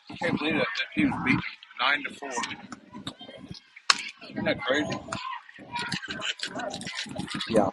I can't believe that he was beaten 9-4. Isn't that crazy? Yeah.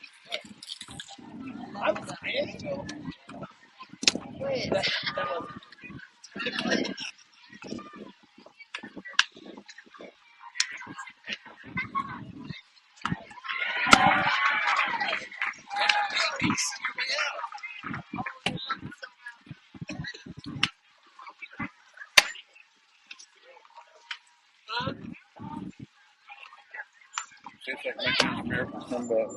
Seems like making these miracles come back.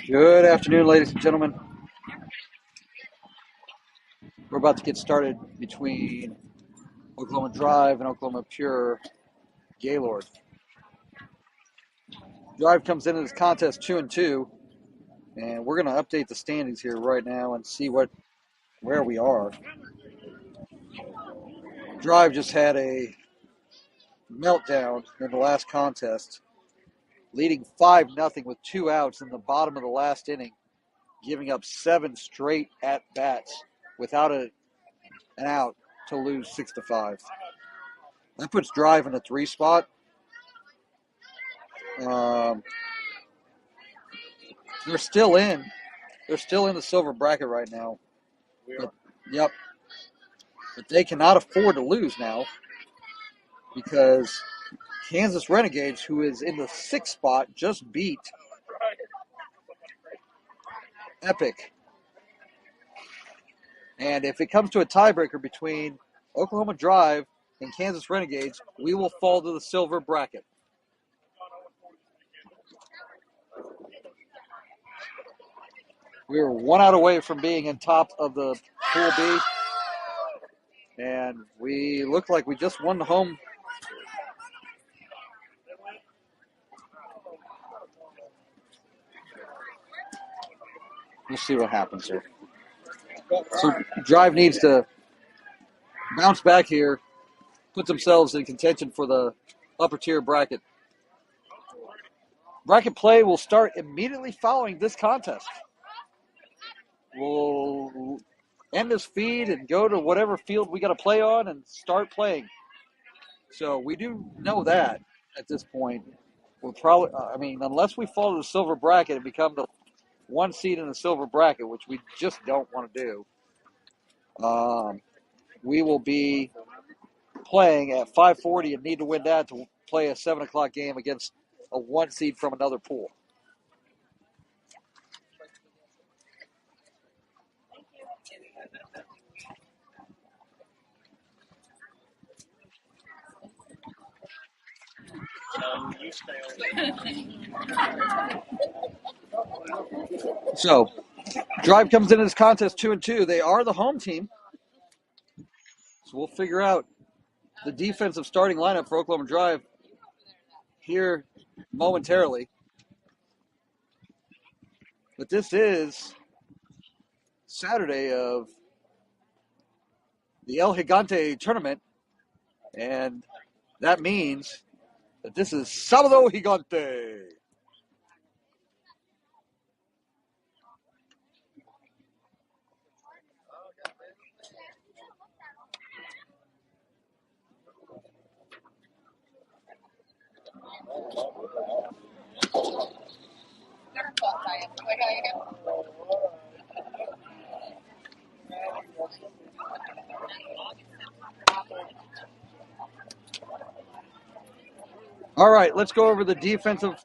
Good afternoon, ladies and gentlemen. We're about to get started between Oklahoma Drive and Oklahoma Pure Gaylord. Drive comes into this contest 2-2, and we're going to update the standings here right now and see where we are. Drive just had a meltdown in the last contest, leading 5-0 with 2 outs in the bottom of the last inning, giving up 7 straight at-bats without an out to lose 6-5. That puts Drive in the 3 spot. They're still in the silver bracket right now. Yep. But they cannot afford to lose now because Kansas Renegades, who is in the 6th spot, just beat Epic. And if it comes to a tiebreaker between Oklahoma Drive and Kansas Renegades, we will fall to the silver bracket. We were 1 out away from being in top of the Pool B, and we look like we just won the home. We'll see what happens here. So Drive needs to bounce back here, put themselves in contention for the upper tier bracket. Bracket play will start immediately following this contest. We'll end this feed and go to whatever field we got to play on and start playing. So we do know that at this point. We'll probably, unless we fall to the silver bracket and become the 1 seed in the silver bracket, which we just don't want to do, we will be playing at 5:40 and need to win that to play a 7 o'clock game against a 1 seed from another pool. So, Drive comes into this contest 2-2. They are the home team. So we'll figure out the defensive starting lineup for Oklahoma Drive here momentarily. But this is Saturday of the El Gigante tournament, and that means that this is Sábado Gigante. All right, let's go over the defensive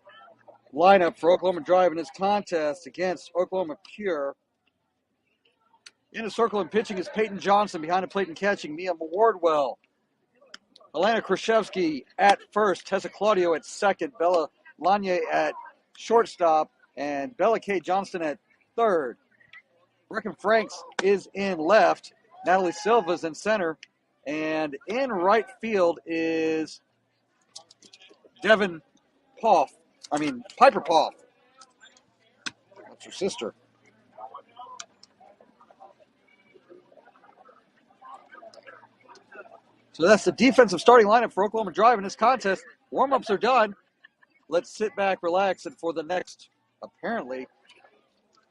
lineup for Oklahoma Drive in this contest against Oklahoma Pure. In the circle and pitching is Peyton Johnson. Behind the plate and catching, Mia Wardwell. Alana Kraszewski at first. Tessa Claudio at second. Bella Lanye at shortstop. And Bella K. Johnston at third. Brecken Franks is in left. Natalie Silva's in center. And in right field is Piper Poff. That's her sister. So that's the defensive starting lineup for Oklahoma Drive in this contest. Warm-ups are done. Let's sit back, relax, and for the next, apparently,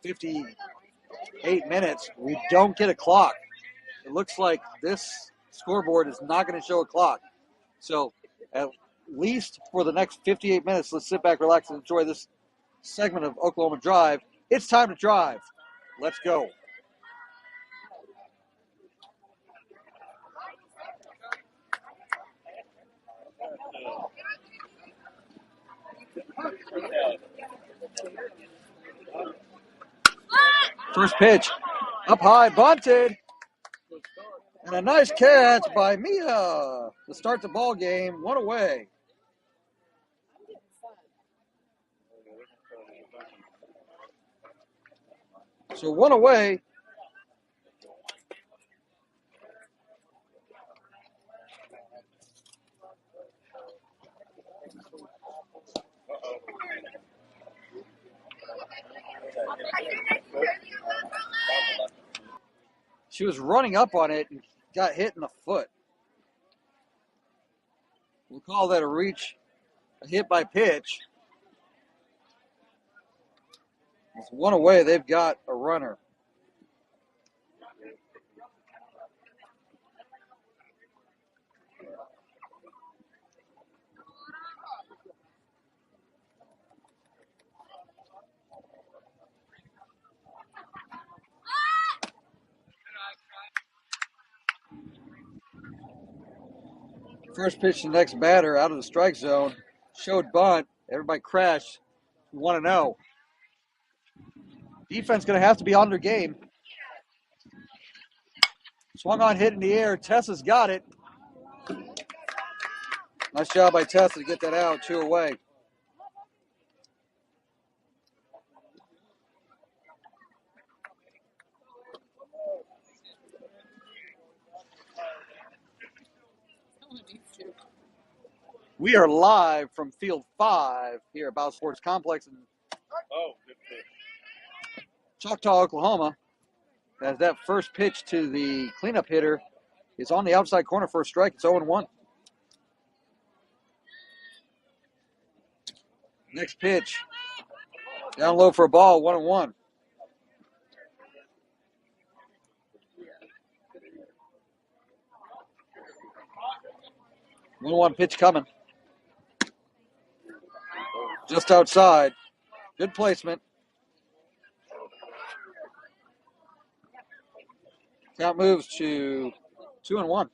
58 minutes, we don't get a clock. It looks like this scoreboard is not going to show a clock. So at least for the next 58 minutes, let's sit back, relax, and enjoy this segment of Oklahoma Drive. It's time to drive. Let's go. First pitch, up high, bunted, and a nice catch by Mia to start the ball game, 1 away. So one away. She was running up on it and got hit in the foot. We'll call that a hit by pitch. With one away, they've got a runner. First pitch to the next batter out of the strike zone. Showed bunt. Everybody crashed. 1-0. Defense going to have to be on their game. Swung on, hit in the air. Tessa's got it. Nice job by Tessa to get that out. 2 away. We are live from Field 5 here at Bow Sports Complex in Choctaw, Oklahoma. As that first pitch to the cleanup hitter is on the outside corner for a strike. It's 0-1. Next pitch. Down low for a ball. 1-1. 1-1 pitch coming. Just outside. Good placement. Count moves to 2-1.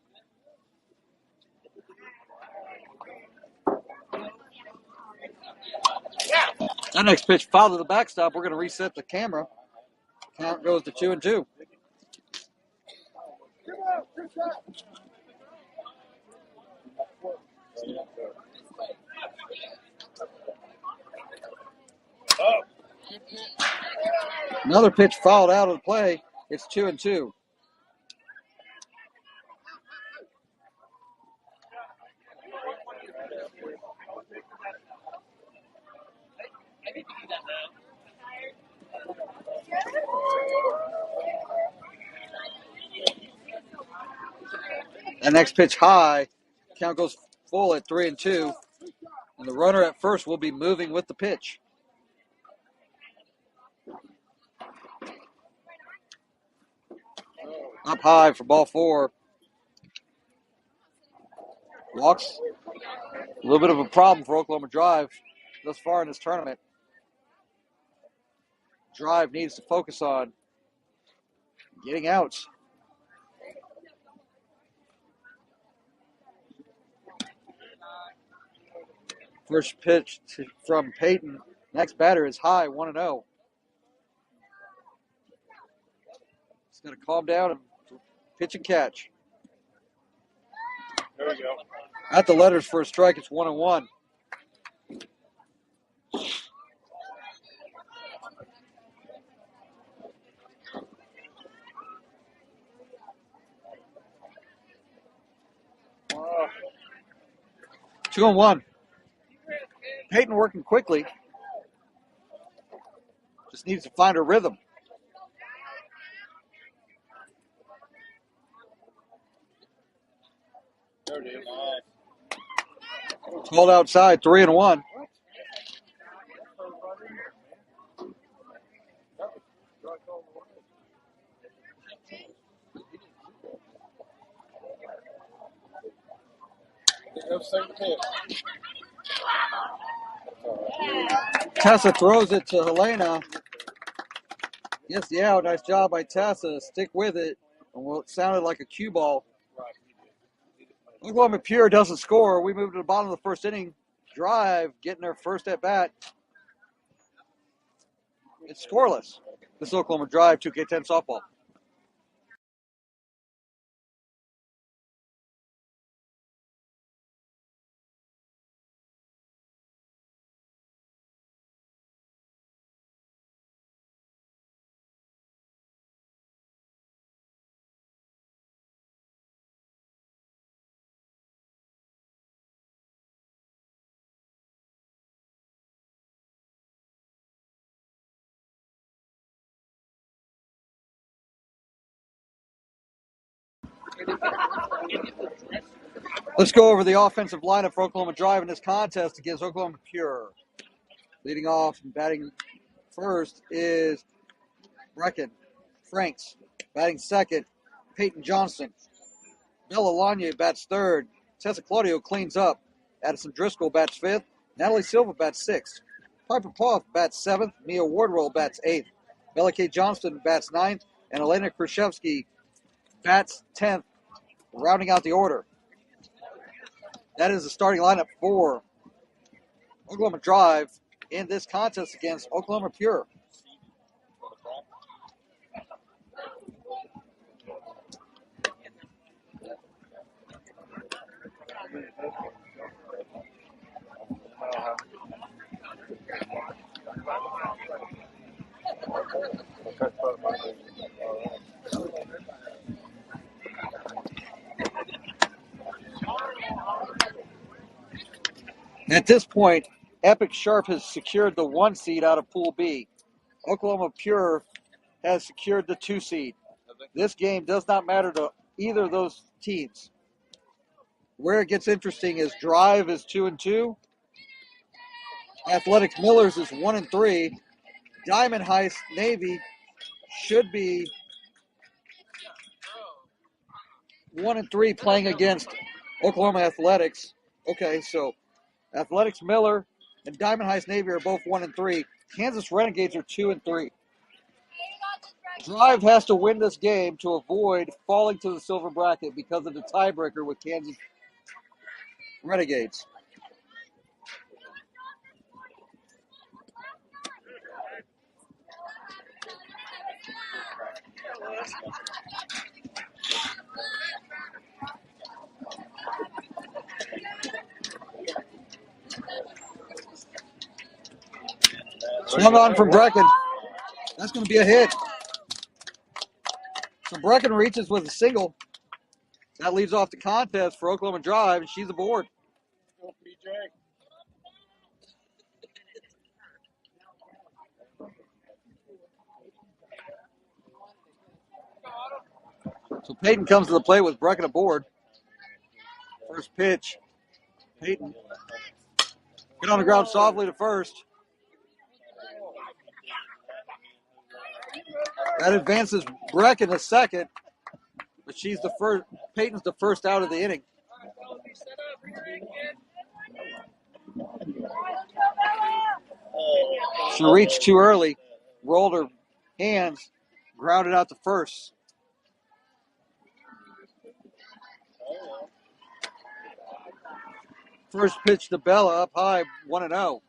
That next pitch fouled to the backstop. We're going to reset the camera. Count goes to 2-2. Another pitch fouled out of the play. It's 2-2. That next pitch high. Count goes full at 3-2. And the runner at first will be moving with the pitch. Up high for ball 4. Walks. A little bit of a problem for Oklahoma Drive thus far in this tournament. Drive needs to focus on getting outs. First pitch from Peyton. Next batter is high, 1-0. He's going to calm down and pitch and catch. There we go. At the letters for a strike, it's 1-1. Oh, 2-1. Peyton working quickly. Just needs to find a rhythm. there it is. Called outside, 3-1. Tessa throws it to Helena. Gets the out. Nice job by Tessa. Stick with it. And well, it sounded like a cue ball. Oklahoma Pure doesn't score. We move to the bottom of the first inning. Drive getting their first at bat. It's scoreless. This is Oklahoma Drive 2K10 softball. Let's go over the offensive lineup for Oklahoma Drive in this contest against Oklahoma Pure. Leading off and batting first is Brecken. Franks. Batting second, Peyton Johnson. Bella Lanye bats third. Tessa Claudio cleans up. Addison Driscoll bats fifth. Natalie Silva bats sixth. Piper Poff bats seventh. Mia Wardwell bats eighth. Bella K. Johnston bats ninth. And Elena Krzyzewski bats 10th, rounding out the order. That is the starting lineup for Oklahoma Drive in this contest against Oklahoma Pure. At this point, Epic Sharp has secured the 1 seed out of Pool B. Oklahoma Pure has secured the 2 seed. This game does not matter to either of those teams. Where it gets interesting is Drive is 2-2. Athletics Millers is 1-3. Diamond Heist Navy should be 1-3 playing against Oklahoma Athletics. Okay, so Athletics Miller and Diamond Heist Navy are both 1-3. Kansas Renegades are 2-3. Drive has to win this game to avoid falling to the silver bracket because of the tiebreaker with Kansas Renegades. Swung on from Brecken. That's going to be a hit. So Brecken reaches with a single. That leaves off the contest for Oklahoma Drive, and she's aboard. So Peyton comes to the plate with Brecken aboard. First pitch. Peyton. Get on the ground softly to first. That advances Brecken to second, but she's the first. Peyton's the first out of the inning. She reached too early, rolled her hands, grounded out to first. First pitch to Bella up high, 1-0.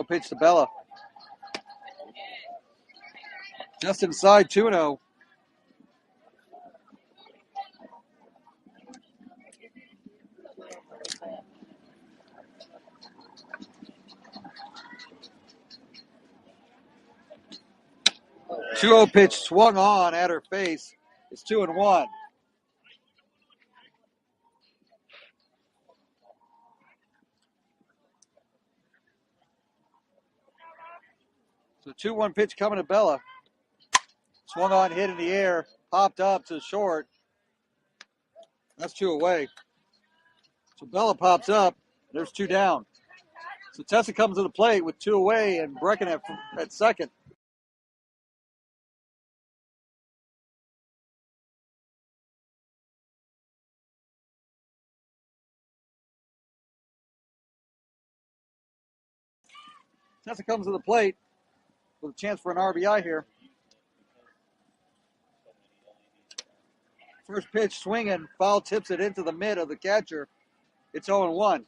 Pitch to Bella. Just inside 2-0. Pitch swung on at her face. It's 2-1. So 2-1 pitch coming to Bella. Swung on, hit in the air, popped up to short. That's 2 away. So Bella pops up. There's 2 down. So Tessa comes to the plate with 2 away and Brecken at second. Tessa comes to the plate with a chance for an RBI here. First pitch swinging, foul tips it into the mid of the catcher. It's 0-1.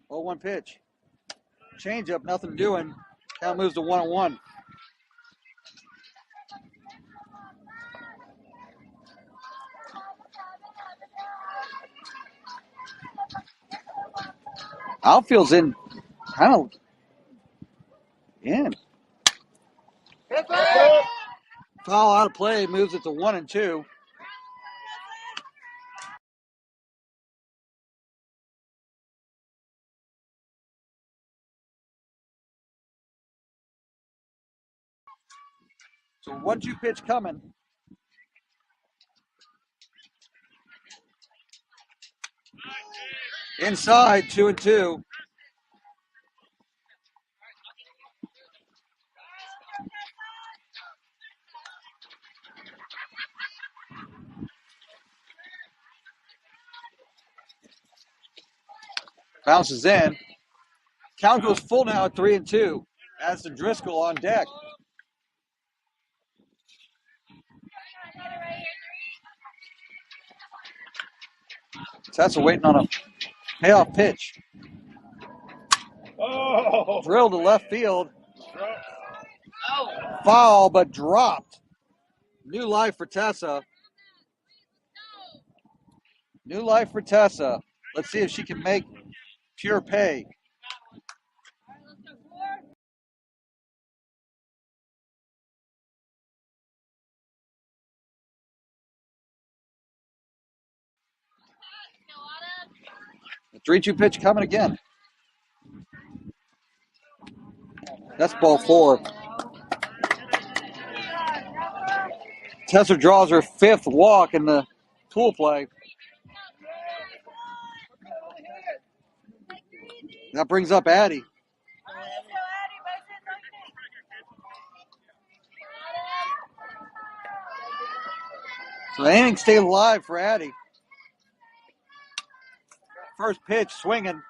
Oh, 1 pitch. Change up, nothing doing. Count moves to 1-1. Outfield's in, kind of in. Foul out of play, moves it to 1-2. So 1-2 pitch coming. Inside, 2-2. Bounces in. Count goes full now at 3-2. Adds to Driscoll on deck. Tessa waiting on a payoff pitch. Oh! Drilled to left field. Foul, but dropped. New life for Tessa. New life for Tessa. Let's see if she can make Pure pay. The 3-2 pitch coming again. That's ball 4. Tessa draws her 5th walk in the pool play. That brings up Addie. So the inning stayed alive for Addie. First pitch swinging.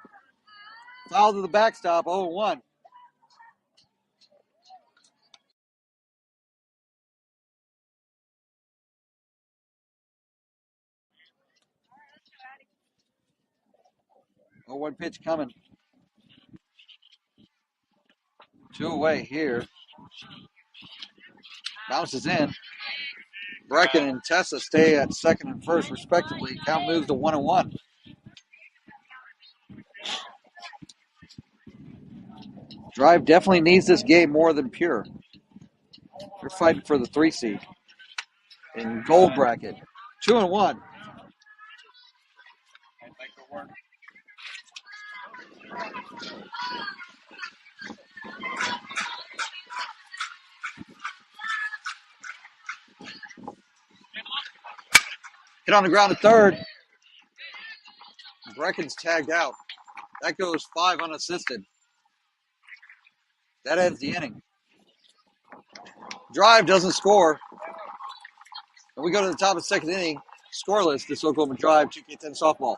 Foul to the backstop, 0-1. Oh, 1 pitch coming. 2 away here. Bounces in. Brecken and Tessa stay at second and first respectively. Count moves to 1-1. Drive definitely needs this game more than Pure. They're fighting for the 3 seed in gold bracket. 2-1. Hit on the ground at third. Brecken's tagged out. That goes 5 unassisted. That ends the inning. Drive doesn't score. And we go to the top of the second inning. Scoreless, this Oklahoma Drive 2K10 softball.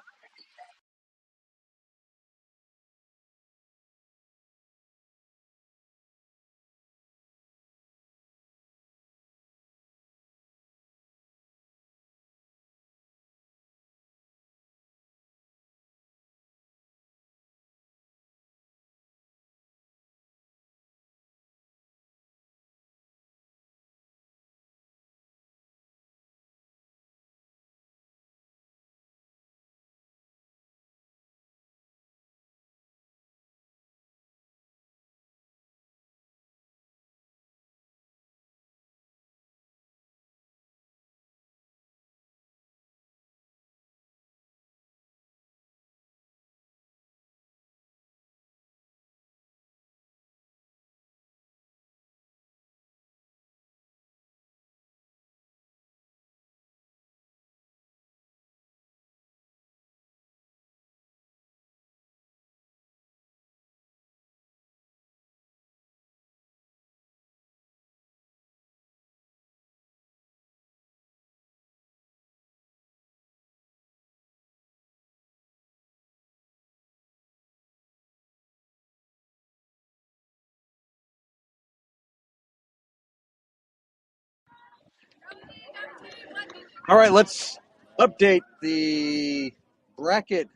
All right, let's update the bracket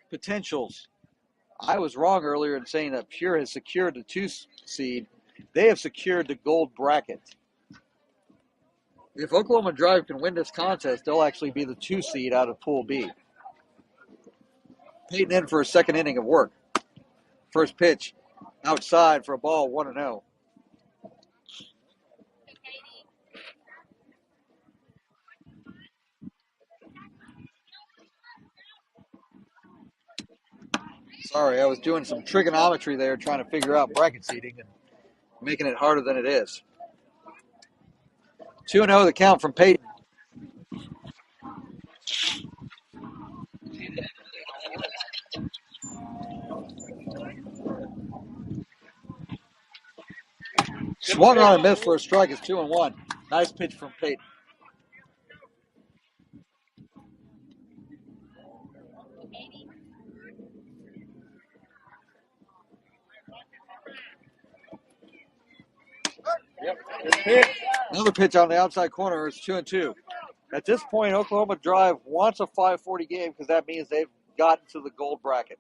potentials. I was wrong earlier in saying that Pure has secured the 2 seed. They have secured the gold bracket. If Oklahoma Drive can win this contest, they'll actually be the 2 seed out of Pool B. Peyton in for a second inning of work. First pitch outside for a ball, 1-0. Sorry, I was doing some trigonometry there, trying to figure out bracket seating and making it harder than it is. 2-0 the count from Peyton. Swung on and missed for a strike. It's 2-1. Nice pitch from Peyton. Yep. Good pitch. Another pitch on the outside corner. It's 2-2. At this point, Oklahoma Drive wants a 5:40 game because that means they've gotten to the gold bracket.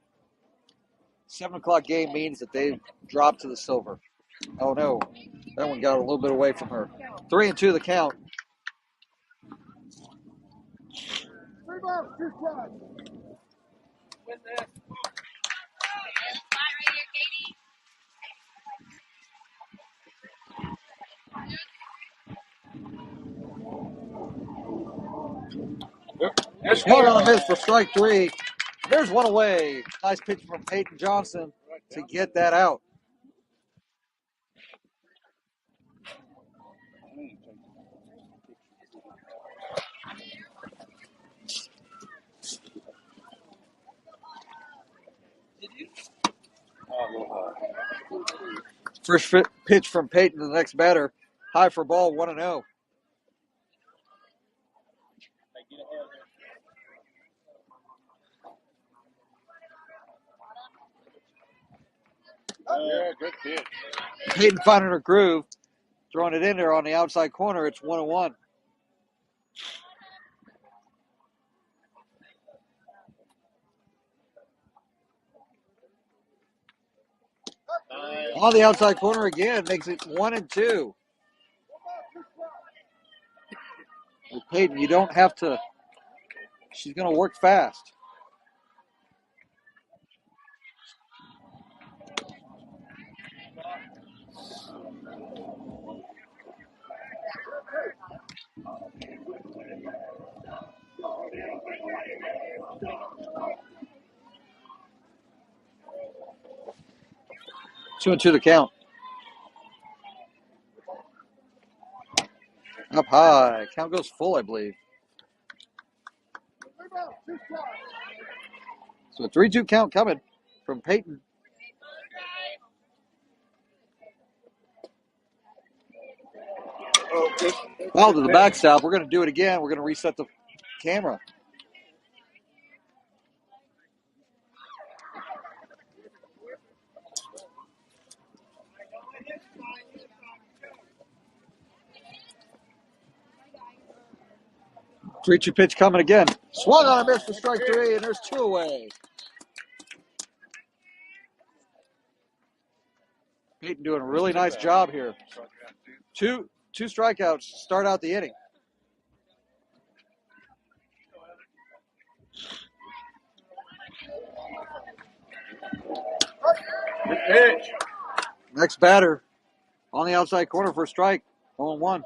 7 o'clock game means that they've dropped to the silver. Oh no, that one got a little bit away from her. 3-2 the count. Swung on a miss for strike 3. There's one away. Nice pitch from Peyton Johnson to get that out. First pitch from Peyton to the next batter. High for ball, 1-0. Yeah, good pitch. Peyton finding her groove. Throwing it in there on the outside corner. It's 1-1. On the outside corner again. Makes it 1-2. With Peyton, you don't have to. She's going to work fast. Two and two the count. Up high. Count goes full, I believe. So a 3-2 count coming from Peyton. Foul to the backstop. We're going to do it again. We're going to reset the camera. Three-two pitch coming again. Swung on a miss for strike 3, and there's 2 away. Peyton doing a really nice job here. Two strikeouts to start out the inning. Good pitch. Next batter on the outside corner for a strike. 0-1.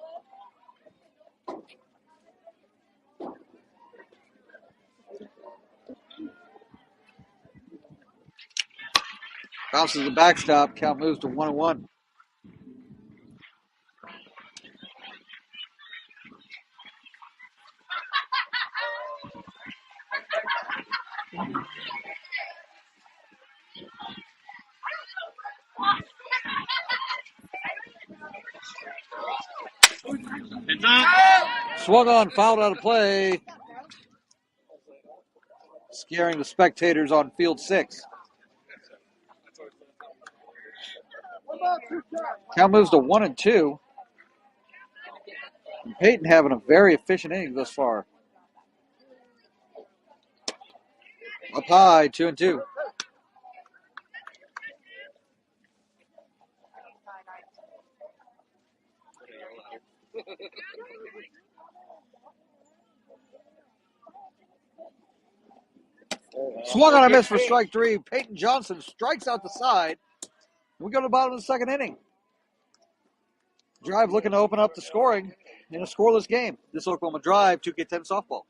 Bounces the backstop. Count moves to 1-1. Swung on, fouled out of play. Scaring the spectators on field 6. Count moves to 1-2. And Peyton having a very efficient inning thus far. Up high, 2-2. Swung on a miss for strike 3. Peyton Johnson strikes out the side. We go to the bottom of the second inning. Drive looking to open up the scoring in a scoreless game. This Oklahoma Drive 2K10 softball.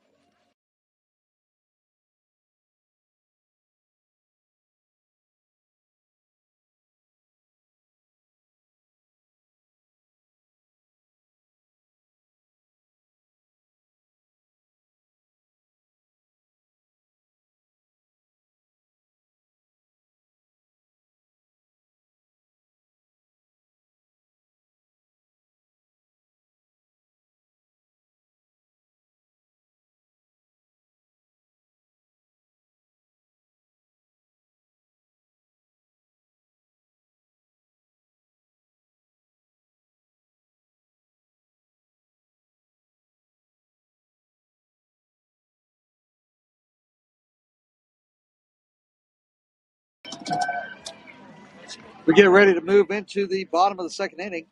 We get ready to move into the bottom of the second inning.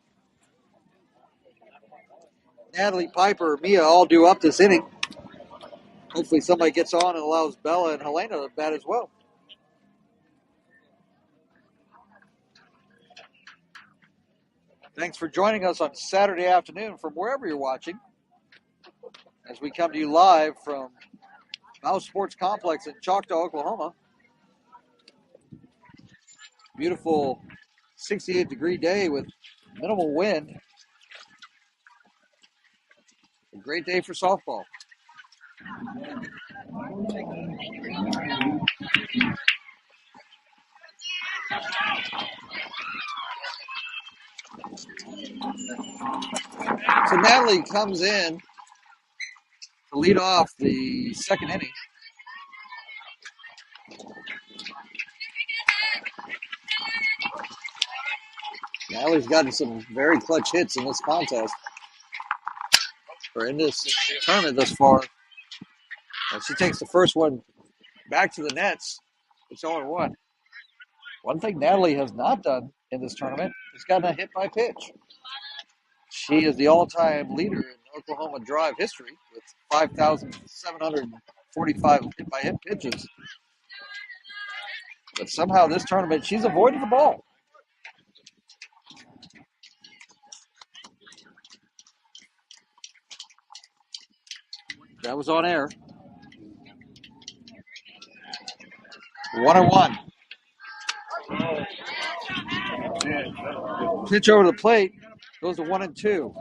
Natalie, Piper, Mia all due up this inning. Hopefully somebody gets on and allows Bella and Helena to bat as well. Thanks for joining us on Saturday afternoon from wherever you're watching as we come to you live from Mouse Sports Complex in Choctaw, Oklahoma. Beautiful 68-degree day with minimal wind. A great day for softball. So Natalie comes in to lead off the second inning. Natalie's gotten some very clutch hits in this contest, or in this tournament thus far. And she takes the first one back to the nets. It's 0-1. One thing Natalie has not done in this tournament is gotten a hit by pitch. She is the all-time leader in Oklahoma drive history with 5,745 hit-by-hit pitches. But somehow this tournament, she's avoided the ball. That was on air. 1-1. Pitch over the plate goes to 1-2.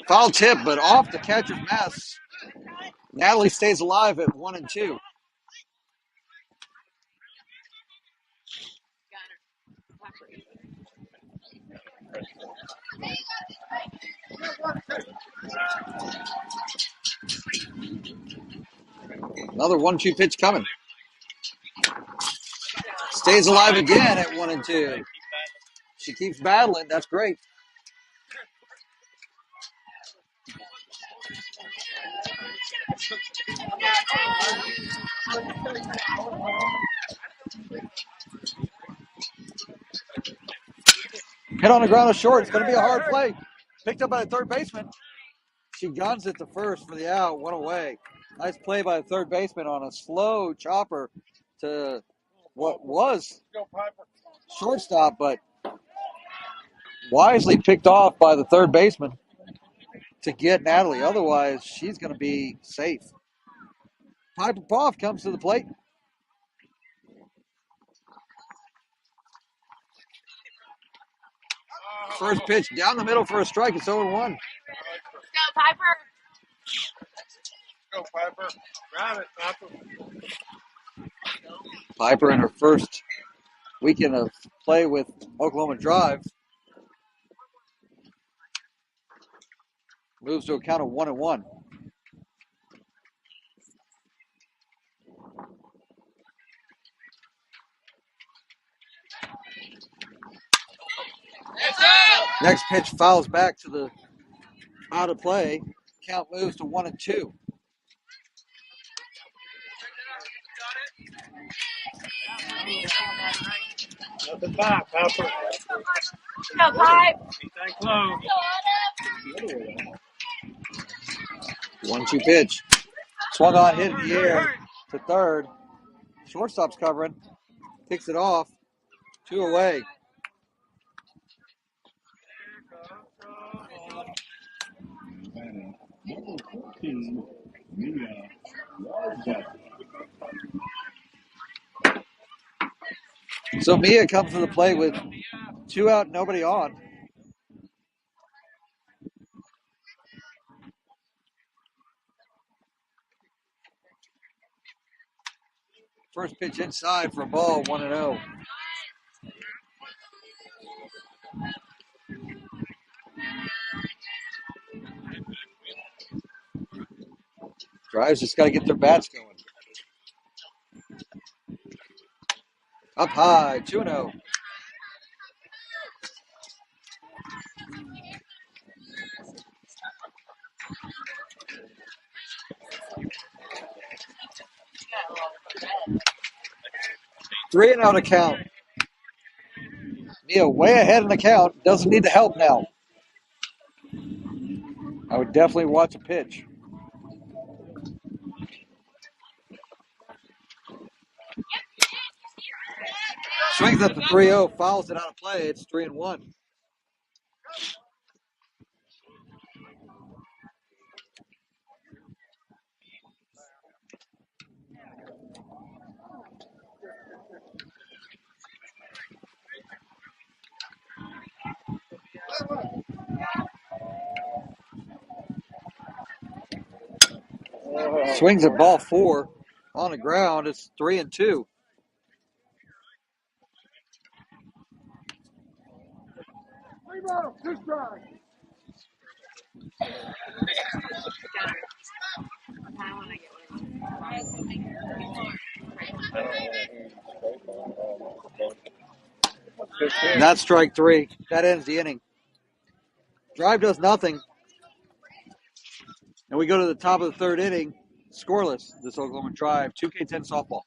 Foul tip, but off the catcher's mask. Natalie stays alive at 1-2. Another 1-2 pitch coming. Stays alive again at 1-2. She keeps battling. That's great. Hit on the ground is short. It's going to be a hard play. Picked up by the third baseman. She guns it to first for the out. One away. Nice play by the third baseman on a slow chopper to what was shortstop, but wisely picked off by the third baseman to get Natalie. Otherwise, she's going to be safe. Piper Poff comes to the plate. First pitch down the middle for a strike. It's 0-1. Go, Piper. Go, Piper. Grab it, Piper. Piper in her first weekend of play with Oklahoma Drive moves to a count of 1-1. Next pitch fouls back to the out of play. Count moves to 1-2. Nothing back, Piper. Go, Pipe. Keep that close. 1-2 pitch. Swung on, hit in the air to third. Shortstop's covering. Picks it off. 2 away. So Mia comes to the plate with 2 out, nobody on. First pitch inside for a ball, 1-0. Drives just got to get their bats going. Up high, 2-0. 3-0 count. Mia way ahead in the count. Doesn't need the help now. I would definitely watch a pitch. Swings at the 3-0, fouls it out of play. It's 3-1. Swings at ball 4 on the ground. It's 3-2. And that's strike 3. That ends the inning. Drive does nothing. And we go to the top of the 3rd inning. Scoreless, this Oklahoma Drive. 2K10 softball.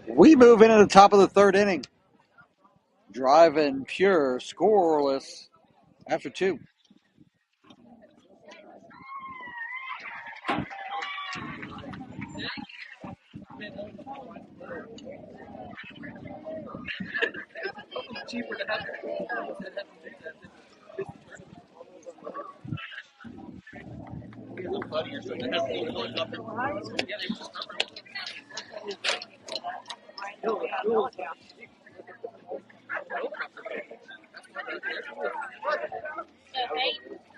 We move into the top of the 3rd inning. Drive and Pure, scoreless after 2.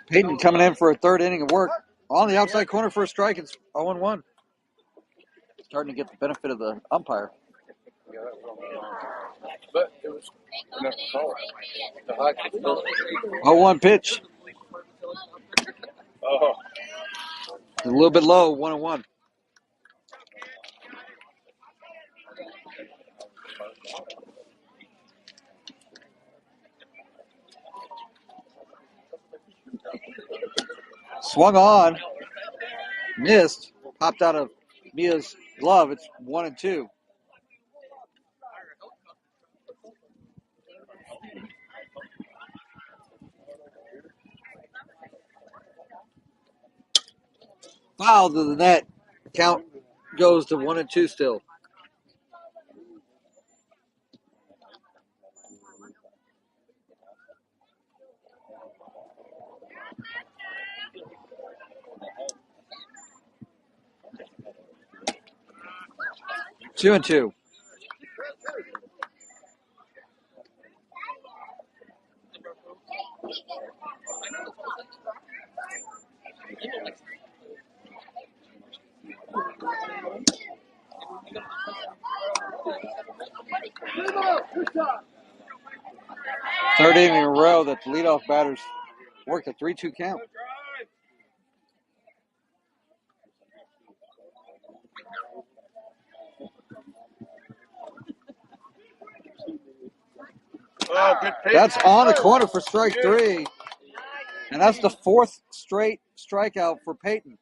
Peyton coming in for a 3rd inning of work. On the outside corner for a strike. It's 0-1. Starting to get the benefit of the umpire. But it was enough to call it. The high 0-1 pitch. Oh. A little bit low, 1-1. Swung on. Missed. Popped out of Mia's glove. It's 1-2. Foul to the net. Count goes to 1-2 still. Two and two. Third inning in a row that the leadoff batters worked a 3-2 count. Oh, good pitch. That's on the corner for strike 3. And that's the 4th straight strikeout for Peyton.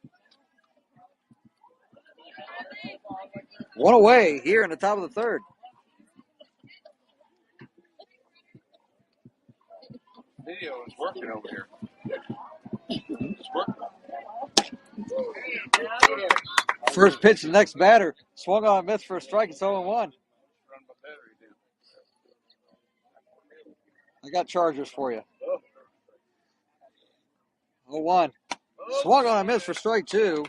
One away here in the top of the 3rd. Video is working over here. It's working. First pitch, the next batter. Swung on a miss for a strike. It's 0-1. Run my battery down. I got Chargers for you. 0-1. Swung on a miss for strike 2.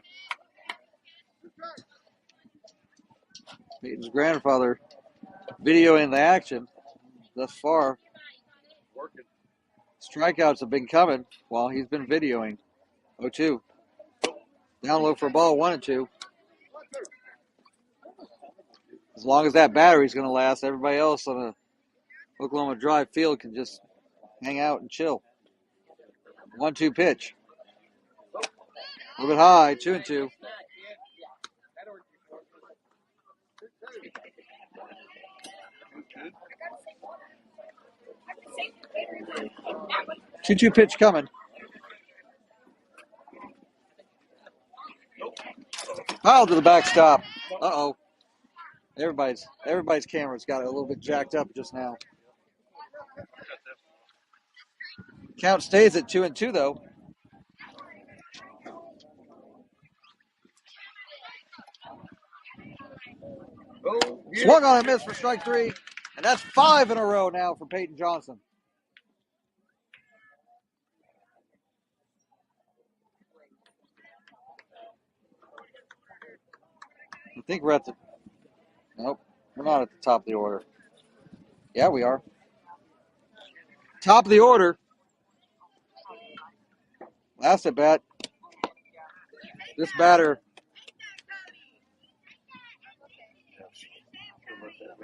Peyton's grandfather videoing the action thus far. Working. Strikeouts have been coming while he's been videoing. 0-2. Down low for a ball, 1-2. As long as that battery's going to last, everybody else on the Oklahoma Drive field can just hang out and chill. 1-2 pitch. A little bit high, 2-2. Two-two pitch coming. Foul to the backstop. Uh-oh. Everybody's camera's got it a little bit jacked up just now. Count stays at 2-2 though. Swung on a miss for strike 3, and that's 5 in a row now for Peyton Johnson. I think we're at the. Nope, we're not at the top of the order. Yeah, we are. Top of the order. Last at bat. This batter.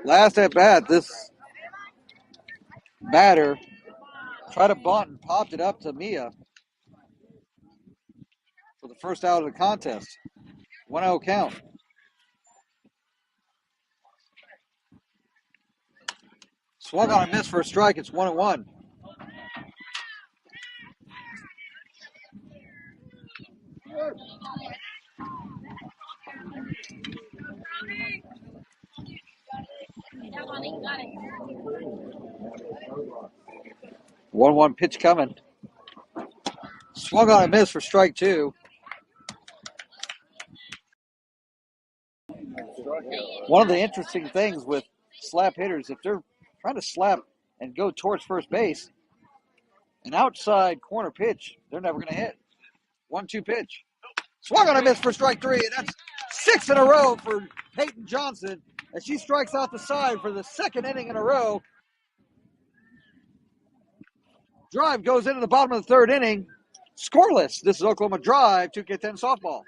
Last at bat, this batter tried a bunt and popped it up to Mia for the first out of the contest. 1-0 count. Swung on a miss for a strike. It's 1-1. One pitch coming. Swung on a miss for strike 2. One of the interesting things with slap hitters, if they're trying to slap and go towards first base, an outside corner pitch, they're never going to hit. 1-2 pitch. Swung on a miss for strike 3, and that's 6 in a row for Peyton Johnson as she strikes out the side for the 2nd inning in a row. Drive goes into the bottom of the 3rd inning. Scoreless. This is Oklahoma Drive, 2K10 softball.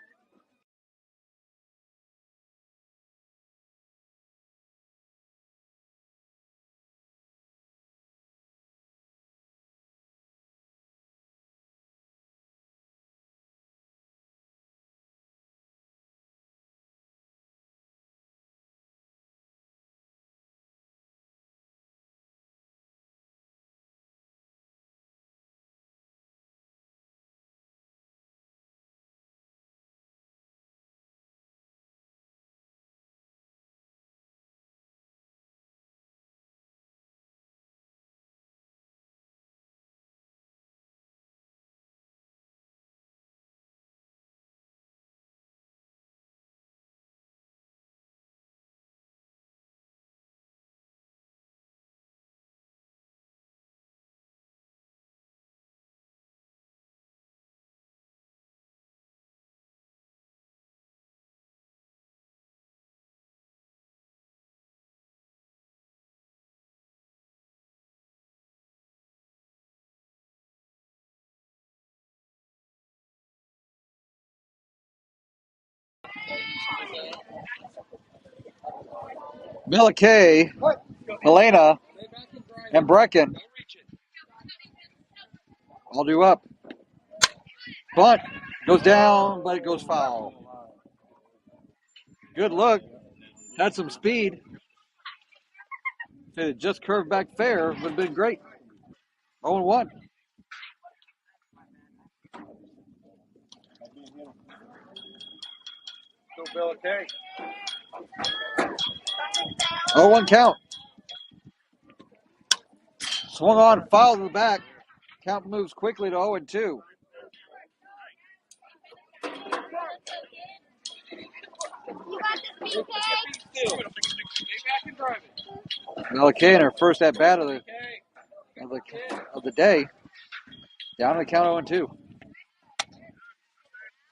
Mila K, Helena And Brecken. All due up. Bunt. Goes down, but it goes foul. Good look. Had some speed. If it had just curved back fair, it would have been great. 0-1. Go Bill K. 0-1 count. Swung on, foul to the back. Count moves quickly to 0-2. K in her first at bat of the day. Down to the count 0-2.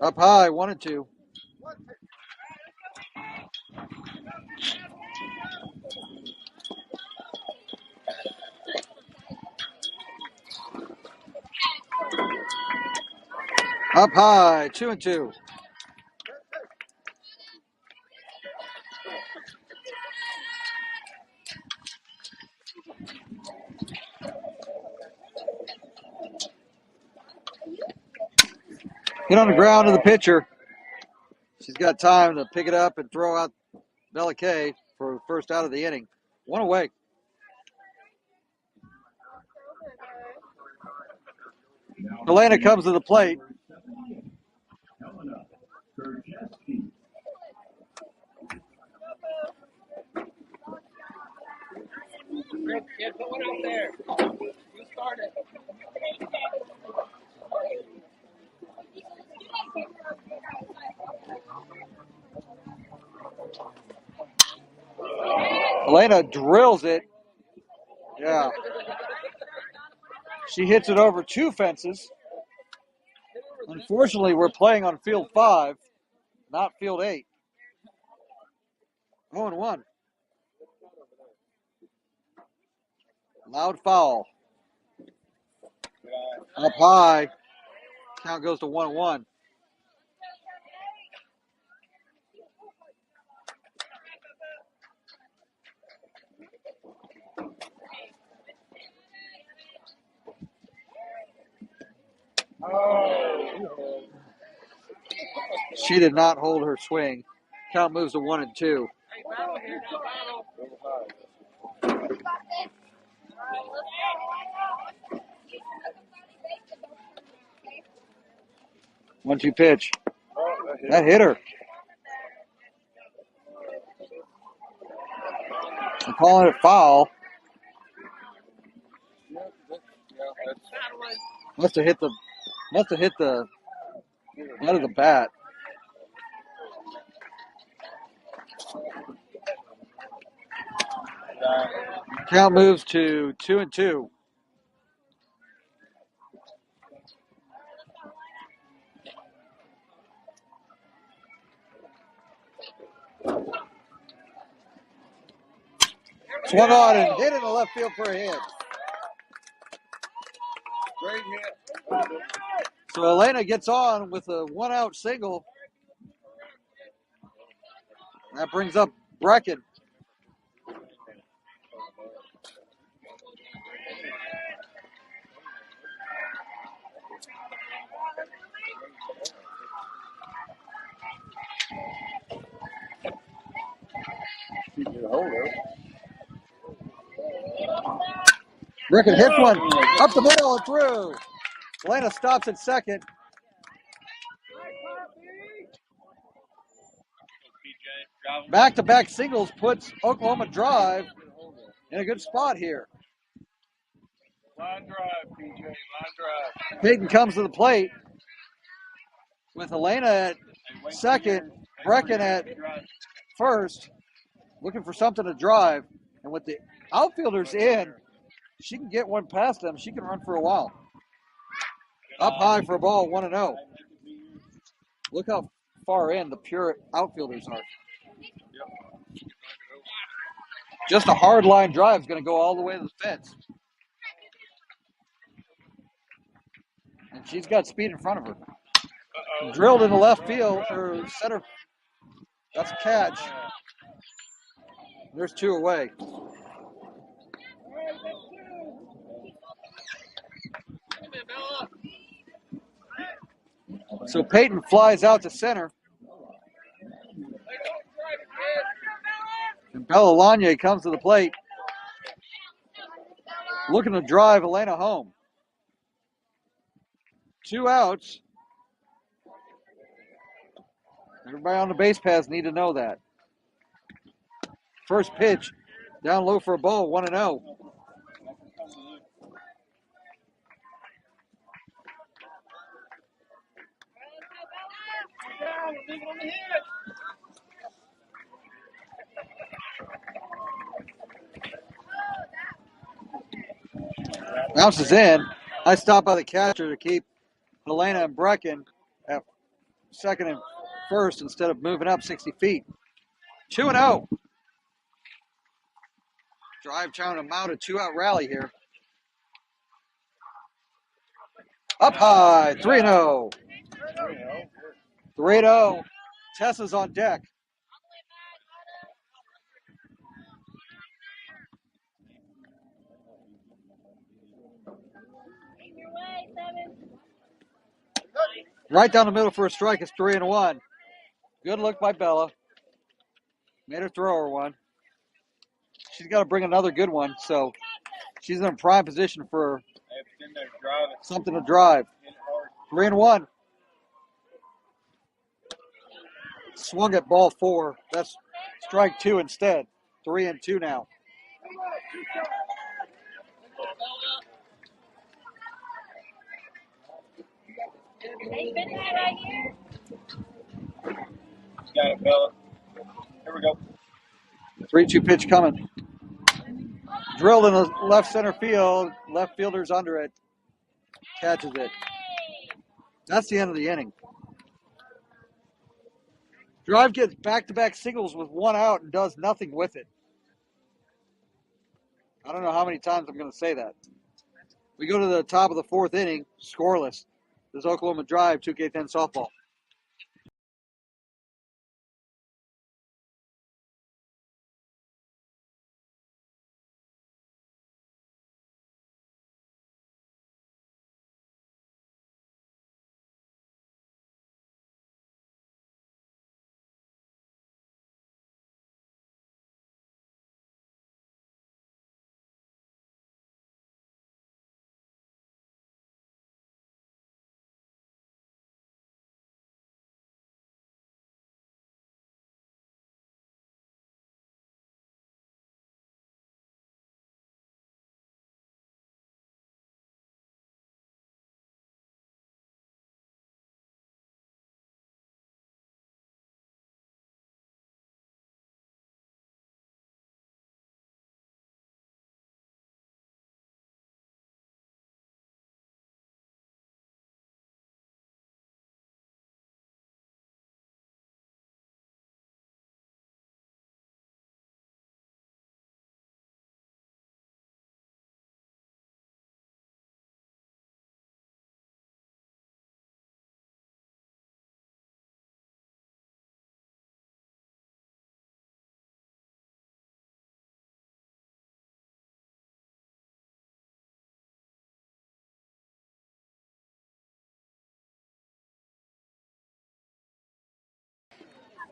Up high, 1-2. Up high, 2-2. Hit on the ground to the pitcher. She's got time to pick it up and throw out Bella Kay for the first out of the inning. One away. Elena comes to the plate. Kid, put one out there. You started. Elena drills it. Yeah. She hits it over 2 fences. Unfortunately, we're playing on field 5, not field 8. 0-1. Loud foul. Up high. Count goes to 1-1. She did not hold her swing. Count moves to 1-2. 1-2 pitch. That hit her. I'm calling it foul. Must have hit the out of the bat. Count moves to 2-2. Swung on and hit in the left field for a hit. Great hit. So Elena gets on with a 1-out single. That brings up Brecken. Brecken hits one up the middle and through. Elena stops at second. Back-to-back singles puts Oklahoma Drive in a good spot here. Line drive, PJ. Line drive. Peyton comes to the plate with Elena at second, Brecken at first, looking for something to drive. And with the outfielders in, she can get one past them. She can run for a while. Up high for a ball, 1-0. Look how far in the pure outfielders are. Just a hard line drive is going to go all the way to the fence. And she's got speed in front of her. Drilled in the left field, or center. That's a catch. There's 2 away. So Peyton flies out to center. And Bella Lanye comes to the plate. Looking to drive Elena home. 2 outs. Everybody on the base paths need to know that. First pitch, down low for a ball, 1-0. Bounces in. I stop by the catcher to keep Helena and Brecken at second and first instead of moving up 60 feet. 2-0. Drive trying to mount a 2-out rally here. Up high, 3-0. 3-0. Tessa's on deck. Right down the middle for a strike. It's 3-1. Good look by Bella. Made her throw her one. She's got to bring another good one, so she's in a prime position for something to drive. 3-1. Swung at ball 4. That's strike 2 instead. 3-2 now. Got it, Bella. Here we go. 3-2 pitch coming. Drilled in the left center field. Left fielder's under it. Catches it. That's the end of the inning. Drive gets back-to-back singles with 1 out and does nothing with it. I don't know how many times I'm going to say that. We go to the top of the 4th inning, scoreless. This is Oklahoma Drive, 2K10 softball.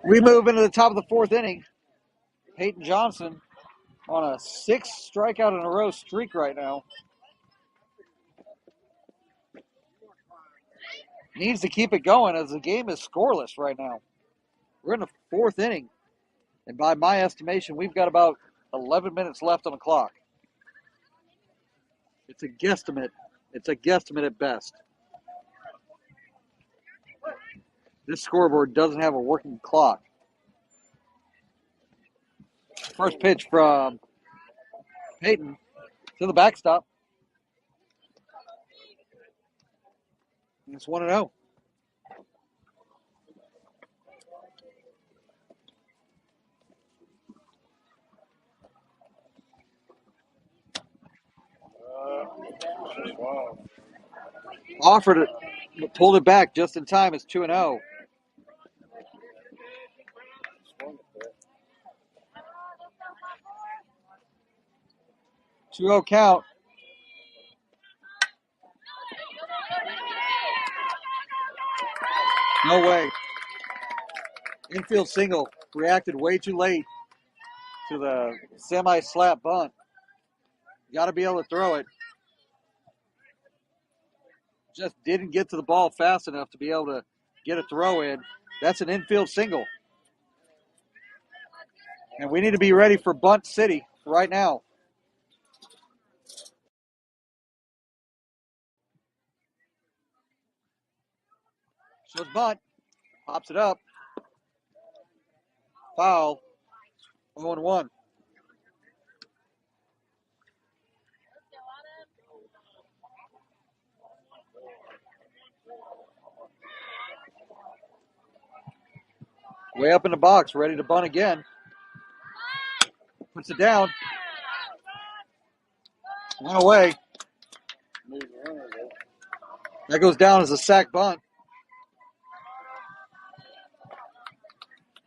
We move into the top of the 4th inning. Peyton Johnson on a 6 strikeout in a row streak right now. Needs to keep it going as the game is scoreless right now. We're in the 4th inning. And by my estimation, we've got about 11 minutes left on the clock. It's a guesstimate. It's a guesstimate at best. This scoreboard doesn't have a working clock. First pitch from Peyton to the backstop. It's 1-0. Wow. Offered it, but pulled it back just in time. It's 2-0. 2-0 count. No way. Infield single. Reacted way too late to the semi-slap bunt. Got to be able to throw it. Just didn't get to the ball fast enough to be able to get a throw in. That's an infield single. And we need to be ready for bunt city right now. Shows bunt. Pops it up. Foul. 0-1. Way up in the box, ready to bunt again. Puts it down. One away. That goes down as a sack bunt.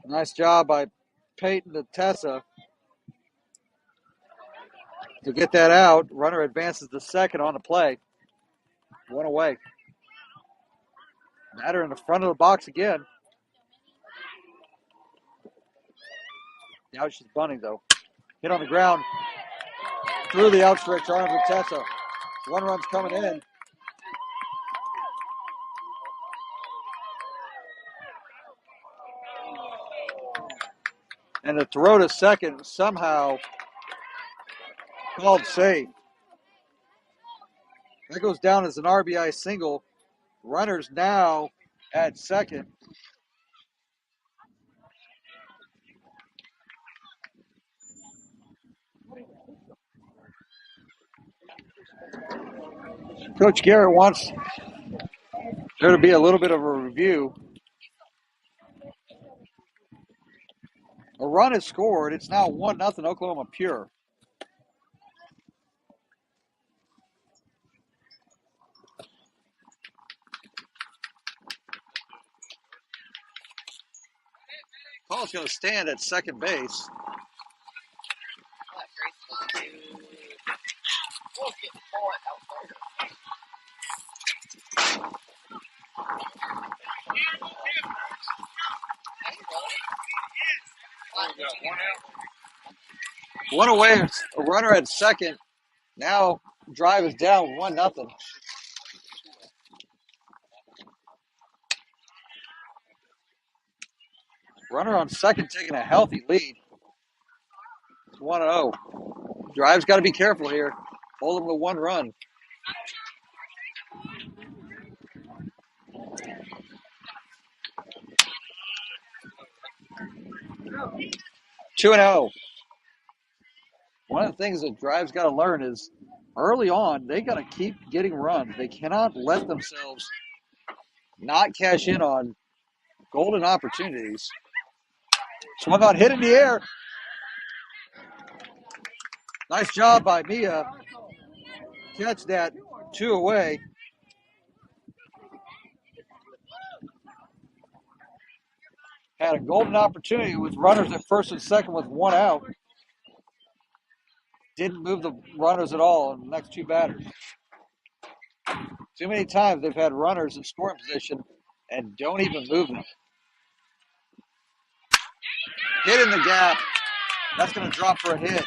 Nice job by Peyton to Tessa to get that out. Runner advances to second on the play. One away. Batter in the front of the box again. Now she's bunting, though. Hit on the ground. Through the outstretched arms of Tessa. One run's coming in. And the throw to second somehow called safe. That goes down as an RBI single. Runners now at second. Coach Garrett wants there to be a little bit of a review. A run is scored. It's now 1-0 Oklahoma Pure. Paul's going to stand at second base. One away, a runner at second. Now drive is down 1-0. Runner on second taking a healthy lead. It's 1-0. Drive's got to be careful here. Hold them to one run. Two and 0. One of the things that Drive's got to learn is early on, they got to keep getting runs. They cannot let themselves not cash in on golden opportunities. Swung on, hit in the air. Nice job by Mia. Catch that, 2 away. Had a golden opportunity with runners at first and second with 1 out. Didn't move the runners at all in the next 2 batters. Too many times they've had runners in scoring position and don't even move them. Hit in the gap. That's going to drop for a hit.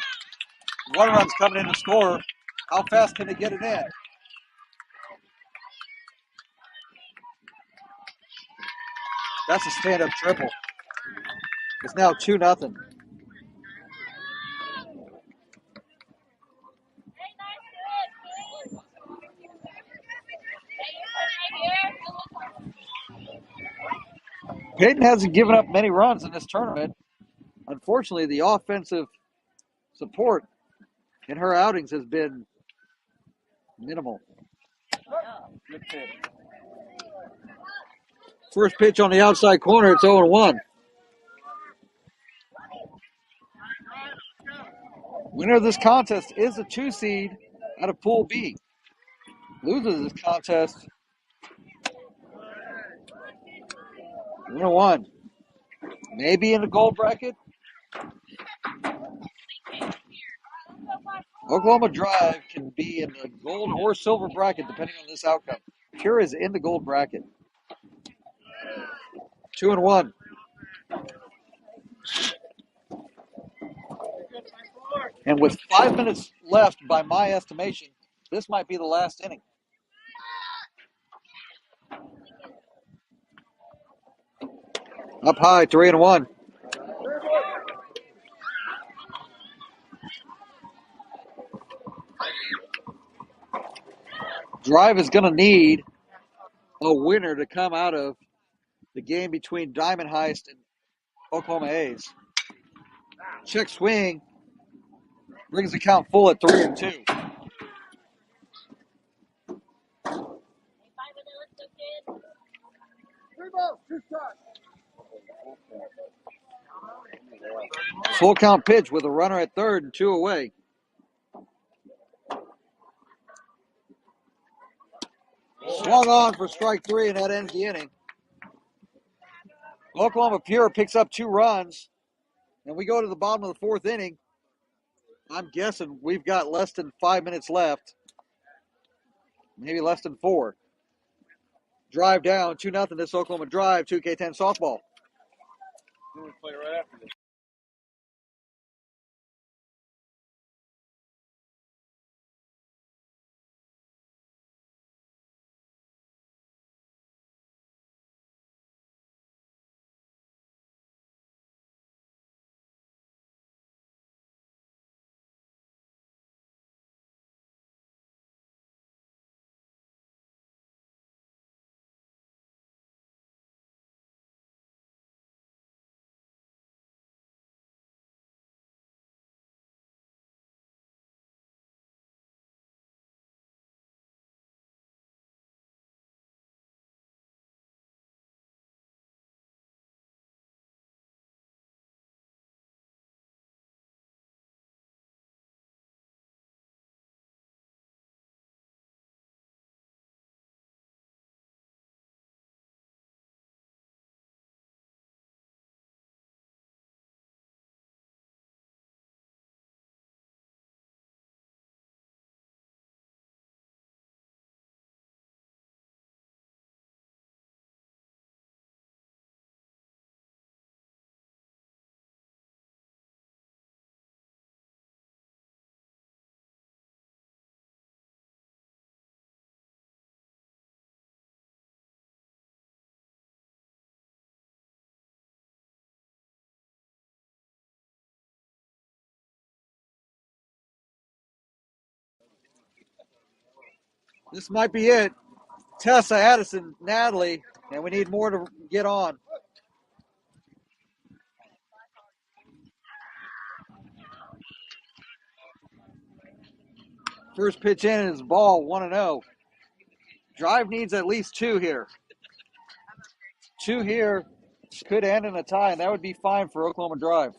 One run's coming in to score. How fast can they get it in? That's a stand-up triple. It's now 2-0. Peyton hasn't given up many runs in this tournament. Unfortunately, the offensive support in her outings has been minimal. First pitch on the outside corner, it's 0-1. Winner of this contest is a 2 seed out of Pool B. Loses this contest 1-1. Maybe in the gold bracket. Oklahoma Drive can be in the gold or silver bracket depending on this outcome. Pure is in the gold bracket. 2-1. And with 5 minutes left, by my estimation, this might be the last inning. Up high, 3-1. Drive is going to need a winner to come out of the game between Diamond Heist and Oklahoma A's. Check swing brings the count full at 3-2. Full count pitch with a runner at third and 2 away. Swung on for strike 3, and that ends the inning. Oklahoma Pure picks up 2 runs, and we go to the bottom of the 4th inning. I'm guessing we've got less than 5 minutes left, maybe less than 4. Drive down, 2-0 this Oklahoma Drive, 2K10 softball. We'll play right after this. This might be it. Tessa, Addison, Natalie, and we need more to get on. First pitch in is ball, 1-0. Drive needs at least 2 here. 2 here could end in a tie, and that would be fine for Oklahoma Drive.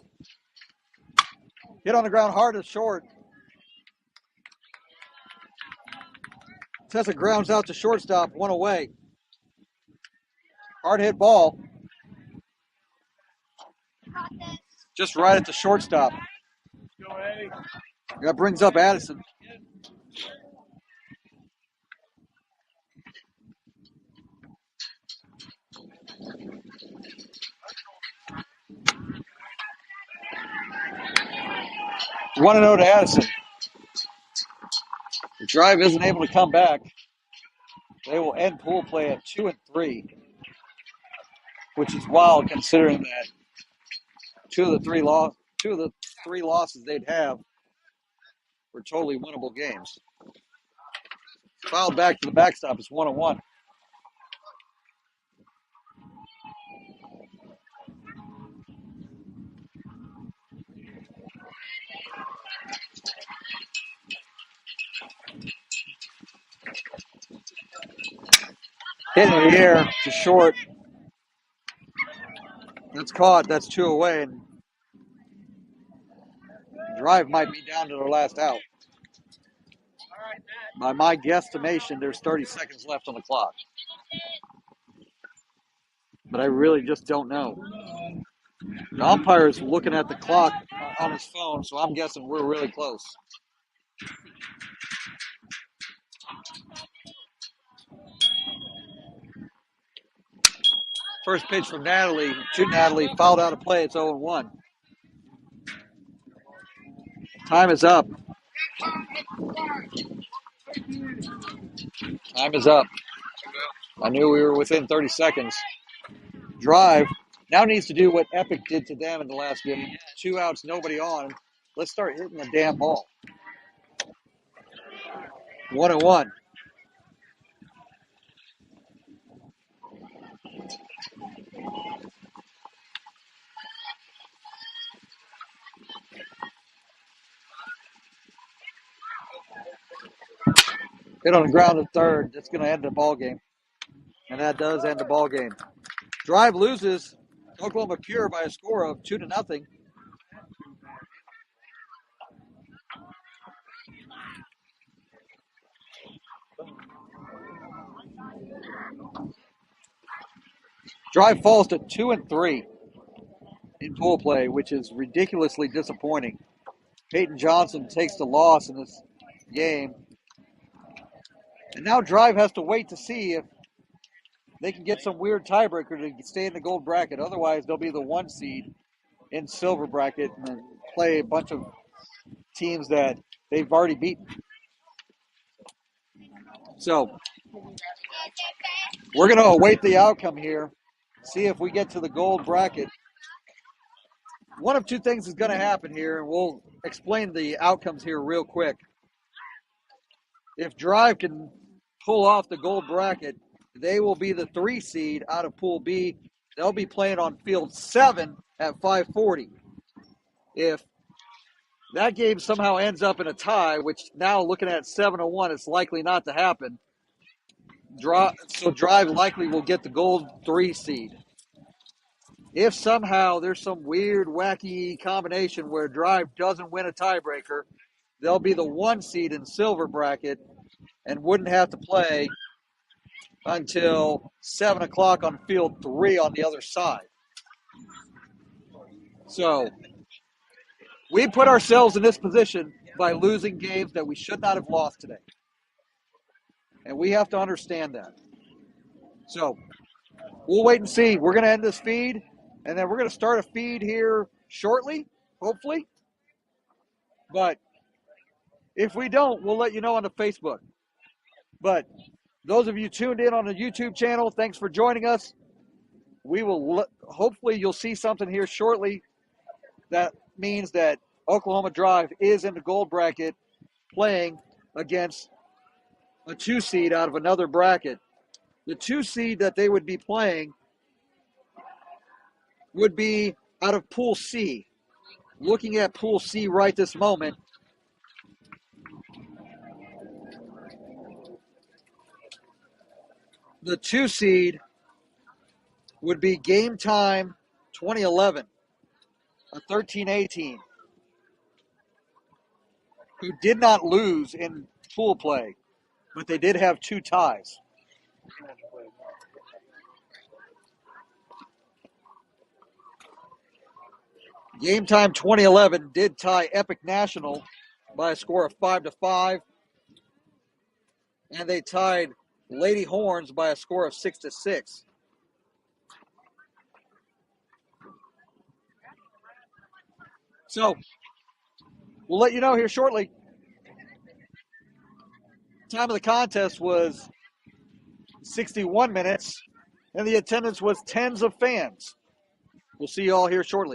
Hit on the ground hard to short. Tessa grounds out to shortstop, 1 away. Hard hit ball. Just right at the shortstop. Go, Eddie. That brings up Addison. One and 0 to Addison. The Drive isn't able to come back. They will end pool play at 2-3, which is wild considering that two of the three losses they'd have were totally winnable games. Fouled back to the backstop is 1-1. Hit in the air to short. That's caught. That's 2 away. And Drive might be down to their last out. By my guesstimation, there's 30 seconds left on the clock. But I really just don't know. The umpire is looking at the clock on his phone, so I'm guessing we're really close. First pitch from Natalie to Natalie, fouled out of play. It's 0-1. Time is up. Time is up. I knew we were within 30 seconds. Drive now needs to do what Epic did to them in the last game. 2 outs, nobody on. Let's start hitting the damn ball. 1-1. Hit on the ground to third. That's going to end the ball game. And that does end the ball game. Drive loses Oklahoma Pure by a score of 2-0. Drive falls to 2-3 in pool play, which is ridiculously disappointing. Peyton Johnson takes the loss in this game. And now Drive has to wait to see if they can get some weird tiebreaker to stay in the gold bracket. Otherwise, they'll be the 1 seed in silver bracket and play a bunch of teams that they've already beaten. So we're going to await the outcome here, see if we get to the gold bracket. One of two things is going to happen here, and we'll explain the outcomes here real quick. If Drive can pull off the gold bracket, they will be the 3 seed out of Pool B. They'll be playing on field 7 at 540. If that game somehow ends up in a tie, which now looking at 7-1, it's likely not to happen. So Drive likely will get the gold 3 seed. If somehow there's some weird, wacky combination where Drive doesn't win a tiebreaker, they'll be the 1 seed in silver bracket and wouldn't have to play until 7 o'clock on field 3 on the other side. So we put ourselves in this position by losing games that we should not have lost today. And we have to understand that. So we'll wait and see. We're going to end this feed, and then we're going to start a feed here shortly, hopefully. But if we don't, we'll let you know on the Facebook. But those of you tuned in on the YouTube channel, thanks for joining us. We will hopefully you'll see something here shortly. That means that Oklahoma Drive is in the gold bracket playing against a 2 seed out of another bracket. The 2 seed that they would be playing would be out of Pool C. Looking at Pool C right this moment, the 2 seed would be Game Time 2011, a 13-18, who did not lose in pool play, but they did have 2 ties. Game Time 2011 did tie Epic National by a score of 5-5, and they tied Lady Horns by a score of 6-6. So we'll let you know here shortly. Time of the contest was 61 minutes, and the attendance was tens of fans. We'll see you all here shortly.